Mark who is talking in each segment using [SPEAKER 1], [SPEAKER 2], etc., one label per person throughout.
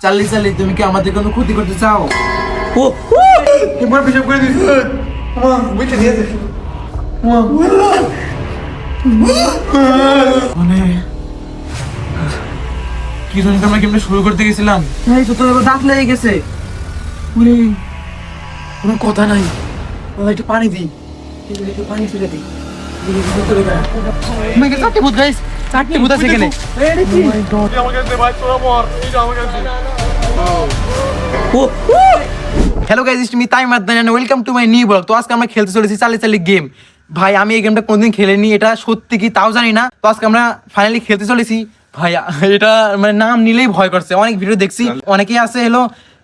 [SPEAKER 1] চালি চালি তুমি কি আমাদের কোনো ক্ষতি করতে চাও?
[SPEAKER 2] ও তোমার পিছনে করে দিছ মা বুঝতে দিয়েছে
[SPEAKER 1] মানে কি জানি আমরা কেমনে শুরু করতে গেছিলাম, এই তো তোর দাঁত লেগে গেছে। মানে কোনো কথা নাই, একটু পানি দিই, একটু পানি ফেলে দিই। চারটে ভূত গাইস, চারটে ভূত আছে এখানে। Hello guys, it's me Taim Adnan and welcome to my new blog. তো আজকে আমরা খেলতে চলেছি চালি চালি গেম। ভাই আমি এই গেমটা কোনদিন খেলিনি, এটা সত্যি কি তাও জানি না। তো আজকে আমরা ফাইনালি খেলতে চলেছি। ভাই এটা মানে নাম নিলেই ভয় করছে, অনেক ভিডিও দেখছি, অনেকেই আছে এলো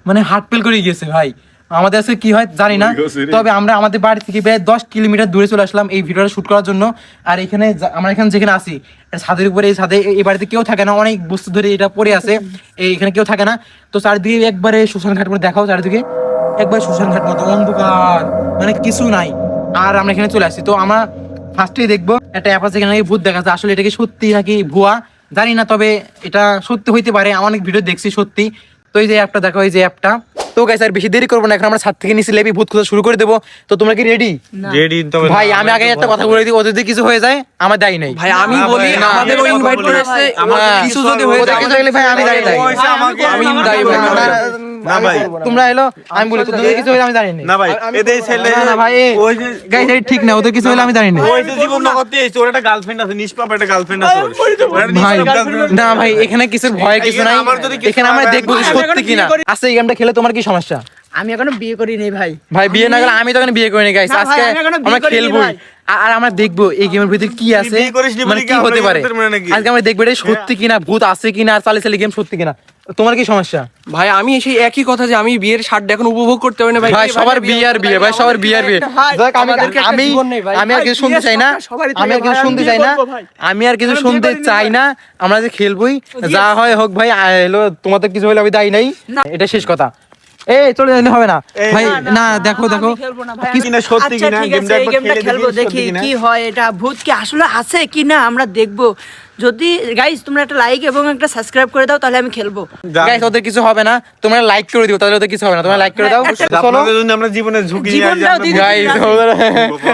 [SPEAKER 1] মানে হার্ট ফেল করে গিয়েছে। ভাই আমাদের আজকে কি হয় জানি না, তবে আমরা আমাদের বাড়ি থেকে প্রায় 10 কিলোমিটার দূরে চলে আসলাম এই ভিডিওটা শুট করার জন্য। আর এখানে আমরা এখানে যেখানে আসি ছাদের উপরে, এই ছাদে এই বাড়িতে কেউ থাকে না, অনেক বস্তু ধরে এটা পড়ে আছে, এখানে কেউ থাকে না। তো চারিদিকে একবারে শ্মশান ঘাট করে দেখাও, চারিদিকে একবার শ্মশান ঘাট মতো অন্ধকার, মানে কিছু নাই। আর আমরা এখানে চলে আসছি। তো আমরা ফার্স্টেই দেখবো একটা অ্যাপ আছে, এখানে ভূত দেখা যায়। আসলে এটা কি সত্যি নাকি ভুয়া জানি না, তবে এটা সত্যি হইতে পারে, আমি অনেক ভিডিও দেখছি সত্যি। তো এই যে অ্যাপটা দেখো, এই যে অ্যাপটা। তো গাইস আর বেশি দেরি করবো না, এখন আমরা ছাদ থেকে নিচে লেবি ভূত খোঁজা শুরু করে দেবো। তো তোমরা কি রেডি?
[SPEAKER 2] রেডি।
[SPEAKER 1] ভাই আমি আগে একটা কথা বলে দিই, ও যদি কিছু হয়ে যায় আমার দায়ী নেই।
[SPEAKER 3] ভাই আমি বলি আমাদের ইনভাইট করে আসছে, আমার কিছু যদি হয়ে যায়
[SPEAKER 1] ভাই আমি দায়ী নাই,
[SPEAKER 3] আমি দায়ী ভাই।
[SPEAKER 2] না ভাই
[SPEAKER 1] তোমরা এলো আমি বলি তোদের কিছু হলে আমি জানি না।
[SPEAKER 2] না ভাই এদের ছেলে
[SPEAKER 1] না ভাই
[SPEAKER 2] ওই যে
[SPEAKER 1] গাইস এই ঠিক না, ওদের কিছু হলে আমি জানি না।
[SPEAKER 2] ওই যে জীবন নগরতে এসে ওর একটা গার্লফ্রেন্ড আছে, নিষ্পাপ একটা গার্লফ্রেন্ড আছে ওর।
[SPEAKER 1] ভাই না ভাই এখানে কিছু ভয় কিছু নাই, এখানে আমরা দেখবো যে সত্যি কিনা। আচ্ছা এই গেমটা খেলে তোমার কি সমস্যা?
[SPEAKER 3] আমি এখনো বিয়ে করি নাই ভাই।
[SPEAKER 1] ভাই বিয়ে না গেলে আমি তো এখন বিয়ে করিনি গাইস, আজকে আমরা খেলবো আর আমরা দেখবো এই গেমের ভিতরে কি আছে, মানে কি হতে পারে। আজকে আমরা দেখবো এটা সত্যি কিনা, ভূত আছে কিনা, আর চালি চালি গেম সত্যি কিনা। তোমার কি সমস্যা?
[SPEAKER 3] ভাই আমি সেই একই কথা যে আমি বিয়ের স্বাদটা এখন উপভোগ করতে পারি না ভাই।
[SPEAKER 1] ভাই সবার বিয়ে আর বিয়ে, ভাই সবার বিয়ে আর বিয়ে। দেখ আমি আর কিছু শুনতে চাই না, আমি আর কিছু শুনতে চাই না, আমি আর কিছু শুনতে চাই না। আমরা যে খেলবোই, যা হয় হোক ভাই। হলো তোমাদের কিছু হলে আমি দায়ী নাই, এটা শেষ কথা। এই চলে যাইলে হবে না ভাই, না দেখো দেখো
[SPEAKER 2] কি না সত্যি কিনা গেমটা একবার খেলে
[SPEAKER 4] খেলবো, দেখি কি হয়, এটা ভূত কি আসলে আছে কিনা আমরা দেখবো। যদি গাইস তোমরা একটা লাইক এবং একটা সাবস্ক্রাইব করে দাও তাহলে আমি খেলবো।
[SPEAKER 1] গাইস ওদের কিছু হবে না, তোমরা লাইক করে দিও, তাহলে ওদের কিছু হবে না। তোমরা লাইক করে দাও, চলো।
[SPEAKER 2] আপনাদের জন্য আমরা জীবনের ঝুঁকি নিয়ে
[SPEAKER 4] জীবনটাও
[SPEAKER 2] আসি।
[SPEAKER 4] দিয়ে দিই।
[SPEAKER 1] গাইস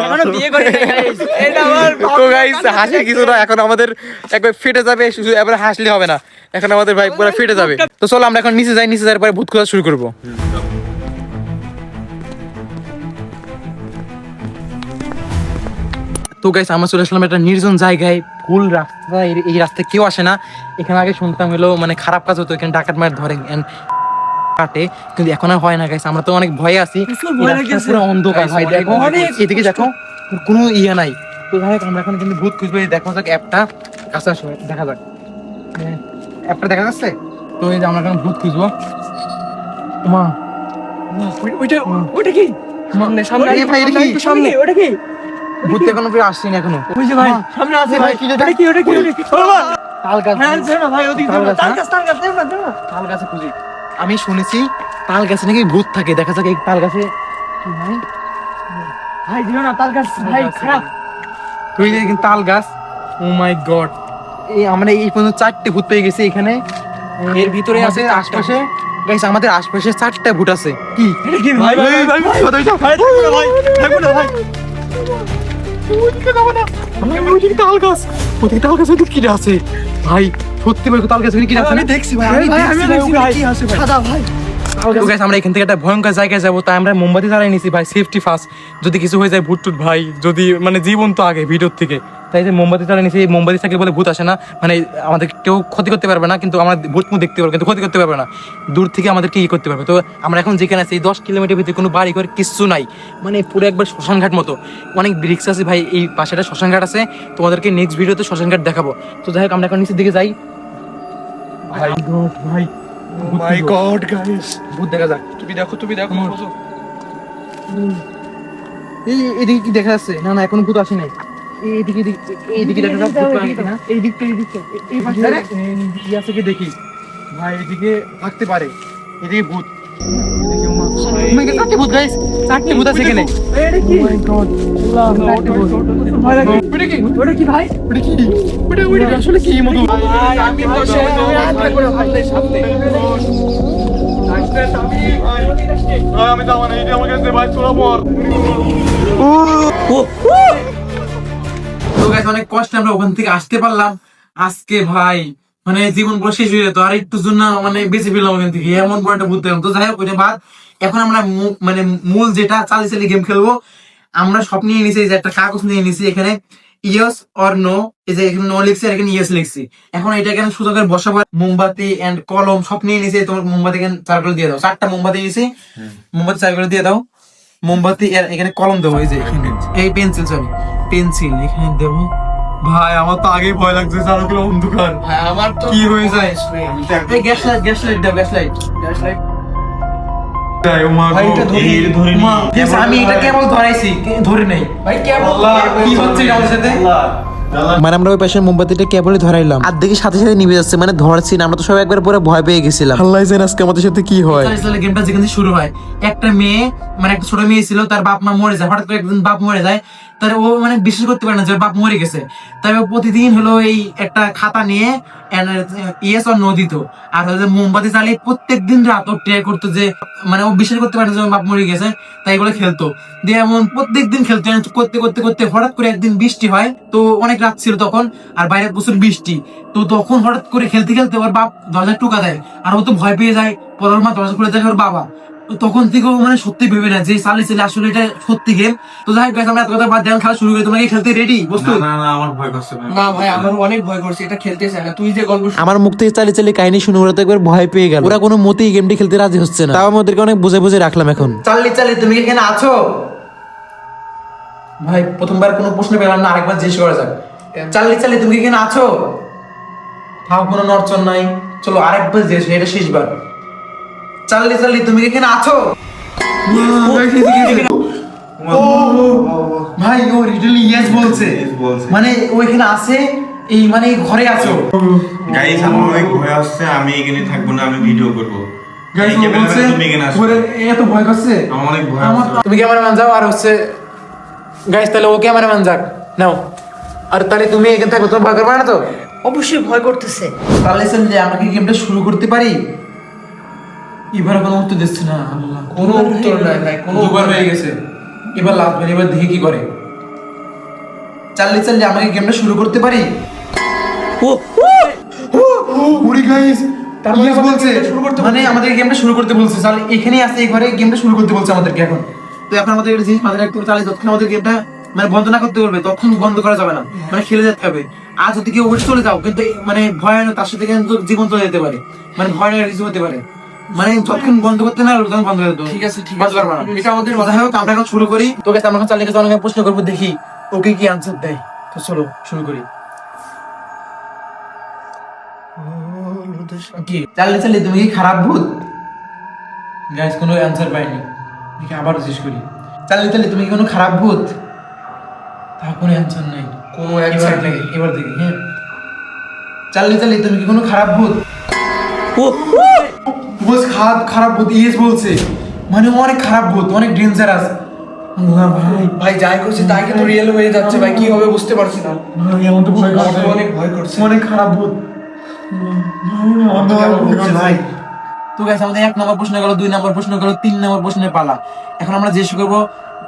[SPEAKER 4] এখনো বিয়ে করি নাই guys। এটা আমার
[SPEAKER 1] তো গাইস হাসি কিছু না, এখন আমাদের একবার ফেটে যাবে, শুধু এবার হাসলে হবে না, এখন আমাদের ভাই পুরো ফেটে যাবে। তো চলো আমরা এখন নিচে যাই, নিচে যাওয়ার পরে ভূত খোঁজা শুরু করবো। তো গাইস আমরা চলে আসলাম একটা নির্জন জায়গায়, ফুল রাস্তা, এই রাস্তায় কেউ আসে না। এখানে আগে শুনতাম হলো মানে খারাপ কাজ হতো, এখানে ডাকাত মার ধরে কাটে, কিন্তু এখন আর হয় না গাইস। আমরা তো অনেক ভয়ে আছি, পুরো অন্ধকার ভাই, দেখো এদিকে দেখো কোনো ইয়ে নাই। তো যাই হোক আমরা এখন কিন্তু ভূত খুঁজবো, দেখা যাক অ্যাপটা কাছে আসো, দেখা যাক অ্যাপটা দেখা যাচ্ছে। তো এই যে আমরা এখন ভূত খুঁজবো। মা
[SPEAKER 3] ওইটা কি সামনে সামনে
[SPEAKER 1] এই ভাই, এটা কি?
[SPEAKER 3] সামনে ওটা কি?
[SPEAKER 1] ভূত এখনো ফিরে আসছে না এখনো।
[SPEAKER 3] ওই যে ভাই সামনে আছে ভাই।
[SPEAKER 1] ওটা কি?
[SPEAKER 3] ওটা কি
[SPEAKER 1] তাল গাছ,
[SPEAKER 3] হ্যাঁ না ভাই ওদিকে
[SPEAKER 1] তাল গাছ,
[SPEAKER 3] তাল গাছ দেব না
[SPEAKER 1] তাল গাছে খুঁজি। আমি শুনেছি তাল গাছে নাকি ভূত থাকে, দেখা যাক এই তাল গাছে কি হয়।
[SPEAKER 3] ভাই দিও না তাল গাছ ভাই খারাপ।
[SPEAKER 1] তুই কিন্তু তাল গাছ, ও মাই গড। এই আমরা এই পর্যন্ত 4টে ভূত পেয়ে গেছি এখানে।
[SPEAKER 3] এর ভিতরে আছে
[SPEAKER 1] আমাদের আশপাশে গাইস, আমাদের আশপাশে 4টা ভূত আছে। কি
[SPEAKER 3] এটা কি ভাই ভাই ভাই ভাই
[SPEAKER 1] কোথায় যাও?
[SPEAKER 3] ভাই থাকো না ভাই।
[SPEAKER 1] ওইদিকে যাবো না, ওইদিকে তাল গাছ, ওইদিকে তাল গাছে কি আছে ভাই? সত্যি বলছো তাল গাছে কি আছে?
[SPEAKER 3] আমি দেখছি ভাই, আমি দেখছি ভাই কি আছে ভাই। সাদা ভাই।
[SPEAKER 1] তো গাইস আমরা এখান থেকে একটা ভয়ঙ্কর জায়গায় যাবো, তাই আমরা মোমবাতি জ্বালাই নিছি ভাই, সেফটি ফার্স্ট। যদি কিছু হয়ে যায় ভূত টুট ভাই, যদি মানে জীবন তো আগে ভিডিওর থেকে, তাই যে মোমবাতি জ্বালাই নিছি। এই মোমবাতি থাকলে বলে ভূত আসে না, মানে আমাদের কেউ ক্ষতি করতে পারবে না, কিন্তু আমরা ভূত মুখ দেখতে পারবো কিন্তু ক্ষতি করতে পারবে না, দূর থেকে আমাদেরকে ই করতে পারবে। তো আমরা এখন যেখানে আছি 10 কিলোমিটার ভিতরে কোনো বাড়ি ঘর কিচ্ছু নাই, মানে পুরো একবার শ্মশান ঘাট মতো। অনেক ব্রিক্স আছে ভাই, এই পাশে একটা শ্মশান ঘাট আছে, তোমাদেরকে নেক্সট ভিডিওতে শ্মশান ঘাট দেখাবো। তো যাই হোক আমরা এখন নিচের দিকে যাই। ভাই ভাই
[SPEAKER 2] মাই গড গাইস,
[SPEAKER 1] ভূত দেখা যাক।
[SPEAKER 3] তুমি দেখো খোঁজো।
[SPEAKER 1] এদিকে কি দেখা যাচ্ছে? না না এখন ভূত আসে নাই। এইদিকে এইদিকে দেখা যাচ্ছে ভূত আসে না।
[SPEAKER 3] এই দিকটা এই পাশে
[SPEAKER 1] কি আছে কি দেখি ভাই, এদিকে থাকতে পারে, এদিকে ভূত, এদিকে চারটে ভূত গাইস, 4টে ভূত আছে এখানে।
[SPEAKER 3] এটা কি?
[SPEAKER 1] Oh my God, চারটে ভূত।
[SPEAKER 3] ভয় লাগে। ওটা কি ভাই?
[SPEAKER 1] ওটা কি? ওটা আসলে কি মধু?
[SPEAKER 3] আমি বসে আমি হাত করে ভাবলে সামনে
[SPEAKER 2] আমি যাবো না, এটা আমার কাছে ভাই তোরা মর।
[SPEAKER 1] তো গাইস অনেক কষ্টে আমরা ওখান থেকে আসতে পারলাম। আজকে ভাই মানে জীবন পুরো শেষ হয়ে যেত, আর একটু জন্য মানে বেঁচে ফেললাম ওখান থেকে, এমন বড় একটা বুঝতে তো যাই হোক ওইটা বাদ। এখন আমরা মানে মূল যেটা চালি চালি গেম খেলবো, আমরা সব নিয়ে নিছি, যে একটা কাগজ নিয়ে নিছি, এখানে ইয়েস অর নো, এই যে এখানে নো লিখছি আর এখানে ইয়েস লিখছি। এখন এটা এখানে সুন্দর করে বসাবো, মোমবাতি এন্ড কলম সব নিয়ে নিছি। তোমার মোমবাতি এখানে চারগুলো দিয়ে দাও, 4টা মোমবাতি নিছি, মোমবাতি চারগুলো দিয়ে দাও। মোমবাতি আর এখানে কলম দেবো, এই যে এখানে এই পেন্সিল, সরি পেন্সিল এখানে দেবো। ভাই আমার তো আগেই ভয় লাগছে, চারগুলো অন্ধকার,
[SPEAKER 3] আমার তো
[SPEAKER 1] কি হয়ে যায়। এই গ্যাস লাইট, গ্যাস লাইট দাও, গ্যাস লাইট।
[SPEAKER 2] ভাই এটা ধরে
[SPEAKER 1] আমি এটা কেবল ধরাইছি, ধরে নাই
[SPEAKER 3] ভাই কেমন
[SPEAKER 1] কি হচ্ছে এটা আমাদের সাথে। মানে আমরা ওই পাশে মোমবাতিটা কেবলই ধরাইলাম, আর দেখি সাথে সাথে নিভে যাচ্ছে, মানে ধরছি না। আমরা তো সবাই একবার পুরো ভয় পেয়ে গেছিলাম। আল্লাহ জানে আজকে আমাদের সাথে কি হয়। গেমটা যেখান থেকে শুরু হয়, একটা মেয়ে মানে একটা ছোট মেয়ে ছিল, তার বাপ মা মরে যায়, হঠাৎ করে একদিন বাপ মরে যায়। তার ও মানে বিশ্বাস করতে পারে না যে ওর বাপ মরে গেছে। তাই ও প্রতিদিন হলো এই একটা খাতা নিয়ে ইয়েস আর নো দিত, আর হচ্ছে মোমবাতি জ্বালিয়ে প্রত্যেকদিন রাত ও ট্রাই করতো, যে মানে ও বিশ্বাস করতে পারে না যে ওর বাপ মরে গেছে, তাই এগুলো খেলতো। দিয়ে এমন প্রত্যেকদিন খেলতো, করতে করতে করতে হঠাৎ করে একদিন বৃষ্টি হয়, তো অনেক রাত ছিল তখন, আর বাইরে প্রচুর বৃষ্টি। তো তখন হঠাৎ করে খেলতে খেলতে ওর বাপ দরজা টুকা দেয়, আর ও তো ভয় পেয়ে যায়। পরের মা দরজা খুলে দেখে ওর বাবা। তো তখন থেকেও মানে সত্যি ভেবে না যে চালি চালি আসলে এটা সত্যি গেম। তো যাই হোক আমরা এত কথা বাদ দিয়ে খেলা শুরু করি। তোমরা কি খেলতে রেডি? বস্তু
[SPEAKER 2] না আমার ভয় করছে ভাই।
[SPEAKER 3] না ভাই আমার অনেক ভয় করছে, এটা খেলতে চাই না। তুই যে গল্প
[SPEAKER 1] আমার মুখ থেকে চালি চালি কাহিনী শুনে ওরা তো একবার ভয় পেয়ে গেল। ওরা কোনো মতেই গেমটি খেলতে রাজি হচ্ছে না, তাও আমি ওদেরকে অনেক বুঝে বুঝে রাখলাম। এখন চালি চালি তুমি কি এখানে আছো? ভাই প্রথমবার কোনো প্রশ্ন পেলাম না, আরেকবার জিজ্ঞেস করা যাক। চালি চালি তুমি কি এখানে আছো? তাও কোনো নড়চড় নাই। চলো আরেকবার জিজ্ঞেস, এটা শেষবার। চালি চালি তুমি কি এখানে আছো? ভাই ও রিটেলি ইয়েস বলছে, মানে ও এখানে আছে, এই মানে এই ঘরে আছো।
[SPEAKER 2] গাইস আমার অনেক ভয় আসছে, আমি এখানে থাকবো না, আমি ভিডিও করবো।
[SPEAKER 1] গাইস ও বলছে
[SPEAKER 2] তুমি এখানে আসো।
[SPEAKER 1] ওরে এত ভয় করছে।
[SPEAKER 2] আমার অনেক ভয় আসছে।
[SPEAKER 1] তুমি ক্যামেরাম্যান যাও, আর হচ্ছে গাইস তাহলে ও ক্যামেরাম্যান যাক নাও। আর তাহলে তুমি এখানে থাকো, তোমার ভয় করবে না তো?
[SPEAKER 4] অবশ্যই ভয় করতেছে।
[SPEAKER 1] তাহলে যে আমরা কি গেমটা শুরু করতে পারি? এবার কোনো উত্তর দিচ্ছে না। আল্লাহ,
[SPEAKER 3] কোনো উত্তর নাই ভাই, কোনো
[SPEAKER 1] দুবার হয়ে গেছে, এবার লাস্ট বার, এবার দেখি কি করে। চাললে চাললে আমরা কি গেমটা শুরু করতে পারি? ওরে গাইস তার মানে বলছে মানে আমাদের গেমটা শুরু করতে বলছে। চাল এখানেই আছে, এই ঘরে গেমটা শুরু করতে বলছে আমাদেরকে এখন। তো এখন আমাদের একটা জিনিস মাথায় রাখতে হবে, চালিয়ে যতক্ষণ আমাদের গেমটা মানে বন্ধ না করতে পারবে তখন বন্ধ করা যাবে না, মানে খেলে যেতে হবে। আর যদি কেউ উঠে চলে যাও কিন্তু মানে ভয়ানক, তার সাথে কিন্তু জীবন চলে যেতে পারে, মানে ভয়ানক কিছু হতে পারে। মানে যতক্ষণ বন্ধ করতে না তখন বন্ধ করে দেবো।
[SPEAKER 3] ঠিক আছে ঠিক
[SPEAKER 1] বন্ধ
[SPEAKER 3] আছে,
[SPEAKER 1] করবো না।
[SPEAKER 3] এটা আমাদের
[SPEAKER 1] কথা হোক, আমরা এখন শুরু করি। তোকে আমরা এখন চালিয়ে অনেক প্রশ্ন করবো, দেখি ওকে কি আনসার দেয়। তো চলো শুরু করি। কি চালিয়ে চালিয়ে তুমি কি খারাপ ভূত? গাইস কোনো অ্যানসার পাইনি, দেখি আবার জিজ্ঞেস করি। চালিয়ে চালিয়ে তুমি কি কোনো খারাপ ভূত? তা কোনো অ্যানসার নাই,
[SPEAKER 3] কোনো অ্যানসার নেই।
[SPEAKER 1] এবার দেখি। হ্যাঁ চালিয়ে চালিয়ে তুমি কি কোনো খারাপ ভূত? বস খারাপ ভূত ইয়েস বলছে, মানে ও অনেক খারাপ ভূত, অনেক ডেঞ্জারাস। ভাই
[SPEAKER 3] ভাই যাই করছে তাই কিন্তু রিয়েল হয়ে যাচ্ছে ভাই, কি হবে বুঝতে পারছি না।
[SPEAKER 1] এমন তো ভয়
[SPEAKER 3] আমার
[SPEAKER 1] করছে,
[SPEAKER 3] তো অনেক ভয় করছে।
[SPEAKER 1] অনেক খারাপ ভূত ভাই। তো গাইস আমাদের 1 নম্বর প্রশ্ন গেল, 2 নম্বর প্রশ্ন গেল, 3 নম্বর প্রশ্নের পালা। এখন আমরা জিজ্ঞেস করবো,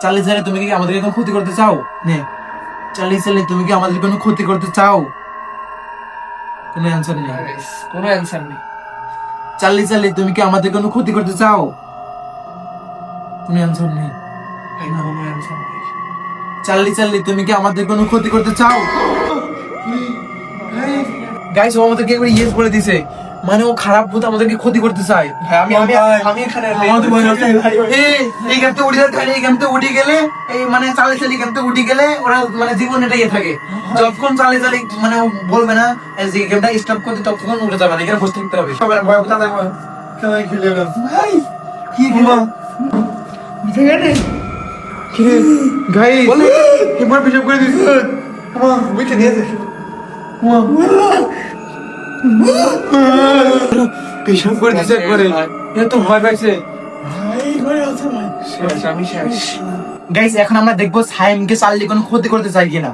[SPEAKER 1] চালিয়ে চালিয়ে তুমি কি আমাদের কোনো ক্ষতি করতে চাও? নে চালিয়ে চালিয়ে তুমি কি আমাদের কোনো ক্ষতি করতে চাও? কোনো অ্যানসার নেই।
[SPEAKER 3] কোনো অ্যানসার নেই।
[SPEAKER 1] চালিয়ে চালিয়ে তুমি কি আমাদের কোনো ক্ষতি করতে চাও? কোনো অ্যানসার নেই।
[SPEAKER 3] ভাই কোনো অ্যানসার নেই।
[SPEAKER 1] চালিয়ে চালিয়ে তুমি কি আমাদের কোনো ক্ষতি করতে চাও? গাইস ও আমাদেরকে একবার ইয়েস বলে দিছে, মানে ও খারাপ ভূত আমাদেরকে ক্ষতি করতে চায়।
[SPEAKER 3] ভাই আমি এখানে
[SPEAKER 1] আমাদের ভয় হচ্ছে। এই গেমতে উঠে যাচ্ছে, এই গেমতে উঠে গেলে এই মানে চালে চালি গেমতে উঠে গেলে ওরা মানে জীবন এটাই থাকে। যতক্ষণ চালে চালি মানে ও বলবে না যে গেমটা স্টপ করতে, ততক্ষণ উঠে যাবে না, এখানে বসে থাকতে হবে। সবাই ভয় পেতে থাকবে। খেলা খেলে গেলাম ভাই, কি খেলা গাইস এবার পিছন করে দিস। আমার বুঝতে দিয়েছে পিছন করে দিয়েছে একবারে, এত ভয় পাইছে।
[SPEAKER 3] আমি শেষ।
[SPEAKER 1] গাইস এখন আমরা দেখবো সাইমকে চাললি কোনো ক্ষতি করতে চাই কিনা,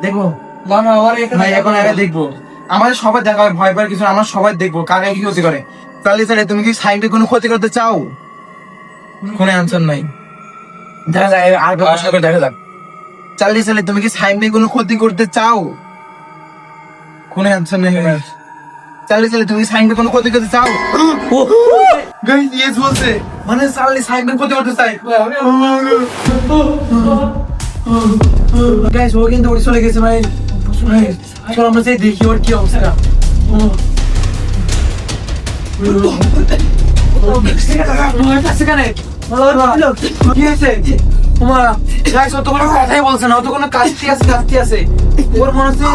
[SPEAKER 1] দেখবো।
[SPEAKER 3] না না আমার এখানে
[SPEAKER 1] ভাই এখন আগে দেখবো, আমাদের সবাই দেখা হয় ভয় পাওয়ার কিছু, আমরা সবাই দেখবো কাকে কি ক্ষতি করে। চালিয়ে চালিয়ে তুমি কি সাইমকে কোনো ক্ষতি করতে চাও? কোনো অ্যান্সার নাই। দেখা যায় আর প্রশ্ন করে দেখা যাক। চালিয়ে চালিয়ে তুমি কি সাইমনে কোনো ক্ষতি করতে চাও? কোনো অ্যান্সার নেই। চালিয়ে চালিয়ে তুমি সাইমনে কোনো ক্ষতি করতে চাও? গাইস ইয়েস বলছে, মানে চালিয়ে সাইমনে ক্ষতি করতে চাই। গাইস ও কিন্তু ওই চলে গেছে ভাই। চল আমরা যাই দেখি ওর কি অবস্থা। কি হয়েছে? গাইস ও তো কোনো কথাই বলছে না, ও তো কোনো কাশতি আছে। ওর মনে হচ্ছে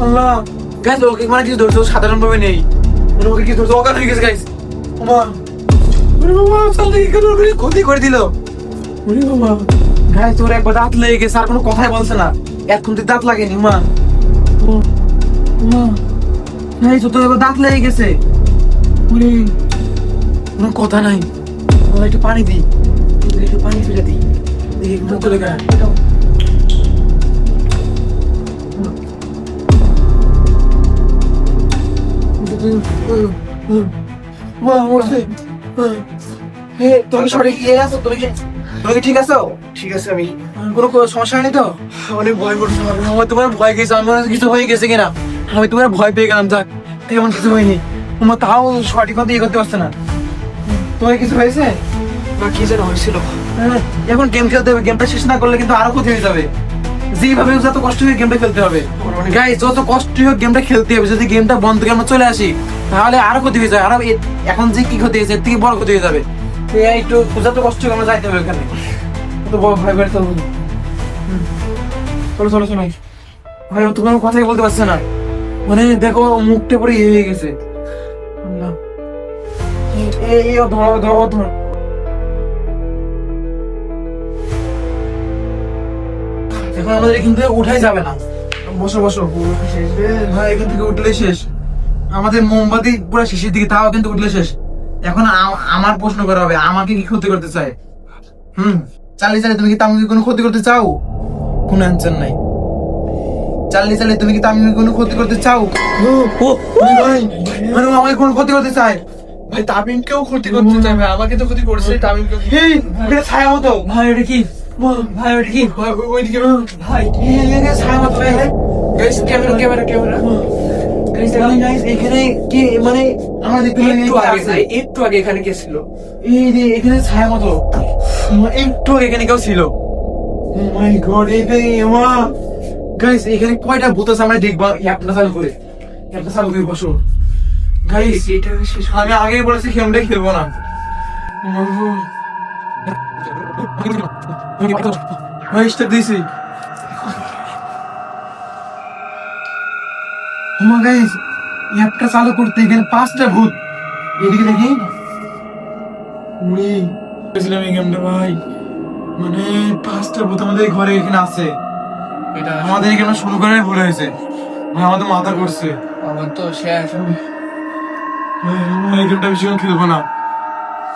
[SPEAKER 1] আল্লাহ। গাইস ওকে মানে কিছু ধরছে, সাধারণ ভাবে নেই, ওকে কি ধরছে, অজ্ঞান হয়ে গেছে গাইস। ক্ষতি করে দিল। গাইস ওর একবার দাঁত লেগে গেছে, আর কোনো কথাই বলছে না। এখন তো দাঁত লাগেনি মা। গাইস ও তো একবার দাঁত লেগে গেছে, কোনো কথা নাই। একটু পানি দিই, একটু পানি ফেলে দিই, দেখি মুখ চলে গেল। তুমি সঠিক ইয়ে আছো? তুমি কি ঠিক আছো?
[SPEAKER 2] ঠিক আছে, আমি
[SPEAKER 1] কোনো সমস্যা হয়নি তো?
[SPEAKER 2] অনেক ভয় করছে।
[SPEAKER 1] আমার তোমার ভয় গেছে, আমার কিছু হয়ে গেছে কিনা, আমি তোমার ভয় পেয়ে গেলাম। যাক তেমন কিছু হয়নি। তোমার তাও সঠিক মতো ইয়ে করতে পারছে না। তোমার কিছু হয়েছে?
[SPEAKER 2] বা কি যেন হয়েছিল।
[SPEAKER 1] এখন গেম খেলতে হবে, গেমটা শেষ না করলে কিন্তু আরো ক্ষতি হয়ে যাবে। যেভাবে হোক যত কষ্ট হয়ে গেমটা খেলতে হবে গাইস, যত কষ্ট হোক গেমটা খেলতে হবে। যদি গেমটা বন্ধ করে আমরা চলে আসি তাহলে আরো ক্ষতি হয়ে যায়। আরো এখন যে কি ক্ষতি হয়েছে এর থেকে বড় ক্ষতি হয়ে যাবে। তো একটু যত কষ্ট হোক আমরা যাইতে হবে ওখানে। তো ভয় করে চলো চলো চলো। ভাই তুমি আমার কথাই বলতে পারছে না, মানে দেখো মুখটা পুরো ইয়ে হয়ে গেছে। আল্লাহ, এই ধরো। এখন আমাদের এখান থেকে উঠাই যাবে না। বসো ভাই, এখান থেকে উঠলে শেষ। আমাদের মোমবাতি পুরো শেষের দিকে, তাও কিন্তু উঠলে শেষ। এখন আমার প্রশ্ন করা হবে, আমাকে কি ক্ষতি করতে চায়? চালিয়ে তুমি কি তামিমকে কোনো ক্ষতি করতে চাও? কোনো অ্যান্সার নাই। চালিয়ে তুমি কি তামিমকে কোনো ক্ষতি করতে চাও? ভাই মানে ও আমাকে কোনো ক্ষতি করতে চায়?
[SPEAKER 2] ভাই তামিমকেও ক্ষতি করতে চাই ভাই, আমাকে তো ক্ষতি করছে তামিমকে।
[SPEAKER 1] এই এটা ছায়া মতো।
[SPEAKER 3] ভাই ওটা কি? ভাই ওটা কি?
[SPEAKER 2] ওইদিকে
[SPEAKER 3] ভাই
[SPEAKER 1] এটা ছায়া মতো।
[SPEAKER 2] গাইস ক্যামেরা
[SPEAKER 1] গাইস এখানে কি মানে আমাদের
[SPEAKER 2] একটু আগে এখানে কে ছিল?
[SPEAKER 1] এই যে এখানে ছায়া মতো একটু এখানে কেউ ছিল। মাই গড, এখানে গাইস এখানে কয়টা ভূত আছে আমরা দেখবো। একটা চালু করে বসো গাইস।
[SPEAKER 2] এটা শেষ
[SPEAKER 1] আমি আগেই বলেছি গেমটা খেলবো না। ভাইসটা দিছি। গাইস অ্যাপটা চালু করতে এখানে 5টা ভূত। এদিকে দেখি এই গেমটা ভাই, মানে 5টা ভূত আমাদের ঘরে এখানে আছে।
[SPEAKER 2] এটা
[SPEAKER 1] আমাদের এই গেমটা শুরু করে ভুল হয়েছে ভাই, আমাদের মাথা করছে।
[SPEAKER 2] আমার তো শেষ।
[SPEAKER 1] এই গেমটা বেশিক্ষণ খেলবো না,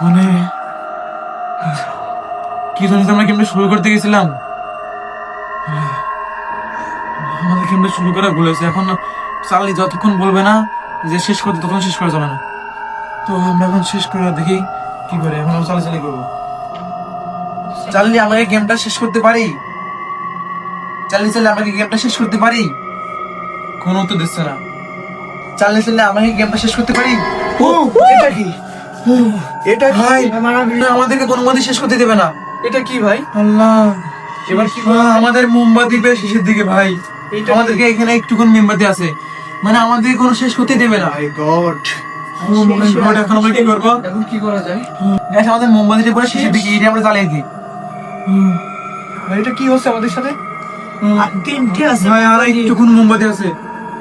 [SPEAKER 1] মানে কি জানিস আমরা গেমটা শুরু করতে গেছিলাম, আমাদের গেমটা শুরু করা ভুল হয়েছে। এখন চার্লি যতক্ষণ বলবে না যে শেষ করতে, তখন শেষ করা চলে না। তো আমরা এখন শেষ করে দেখি কি করে। এখন আমরা চালাচালি করবো। চার্লি আমরা এই গেমটা শেষ করতে পারি? চার্লি আমরা কি গেমটা শেষ করতে পারি? কোনো উত্তর দিচ্ছে না। চার্লি আমরা কি গেমটা শেষ করতে পারি?
[SPEAKER 2] এটা কি? এটা
[SPEAKER 1] ভাই আমাদেরকে কোনো মতে শেষ করতে দেবে না।
[SPEAKER 2] এটা কি ভাই?
[SPEAKER 1] আল্লাহ,
[SPEAKER 2] এবার কি
[SPEAKER 1] আমাদের মোমবাতি বেশ শেষের দিকে ভাই। আমাদেরকে এখানে একটুকুন মোমবাতি আছে, মানে আমাদের কোনো শেষ করতে দেবে না।
[SPEAKER 2] মাই গড,
[SPEAKER 1] এখন আমরা কি করবো?
[SPEAKER 2] এখন কি করা যায়?
[SPEAKER 1] গ্যাস আমাদের মোমবাতিটা পুরো শেষের দিকে, এটা আমরা জ্বালিয়ে দিই।
[SPEAKER 2] ভাই এটা কি হচ্ছে আমাদের সাথে?
[SPEAKER 4] আর 3টে আছে
[SPEAKER 1] ভাই আর একটুকুন মোমবাতি আছে।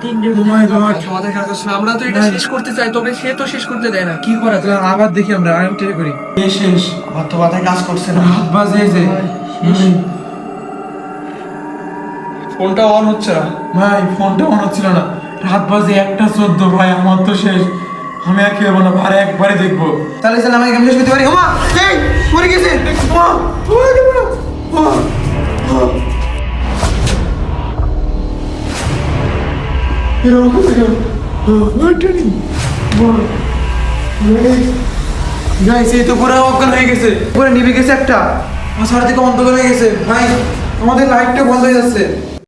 [SPEAKER 4] 3টে।
[SPEAKER 1] Oh my God,
[SPEAKER 2] আমাদের কাছে আমরা তো এটা শেষ করতে চাই, তবে সে তো শেষ করতে দেয় না।
[SPEAKER 1] কি করা যায়? আবার দেখি আমরা আরেকটা করি। শেষ
[SPEAKER 2] আমার তো মাথায় কাজ করছে না।
[SPEAKER 1] বাজে যে
[SPEAKER 2] ফোনটা অন হচ্ছে না
[SPEAKER 1] ভাই, ফোনটা অন হচ্ছিল না। রাত বাজে 1:14 ভাই, আমার তো শেষ। আমি আর খেলবো না, আর একবারে দেখবো। তাহলে আমাকে গেম শেষ করতে পারি? ওমা এই মরে গেছে। ওমা গাইস এই তো পুরো অজ্ঞান হয়ে গেছে, পুরো নিভে গেছে একটা, আমার সারা থেকে অন্ধকার হয়ে গেছে ভাই, আমাদের লাইটটা বন্ধ হয়ে যাচ্ছে।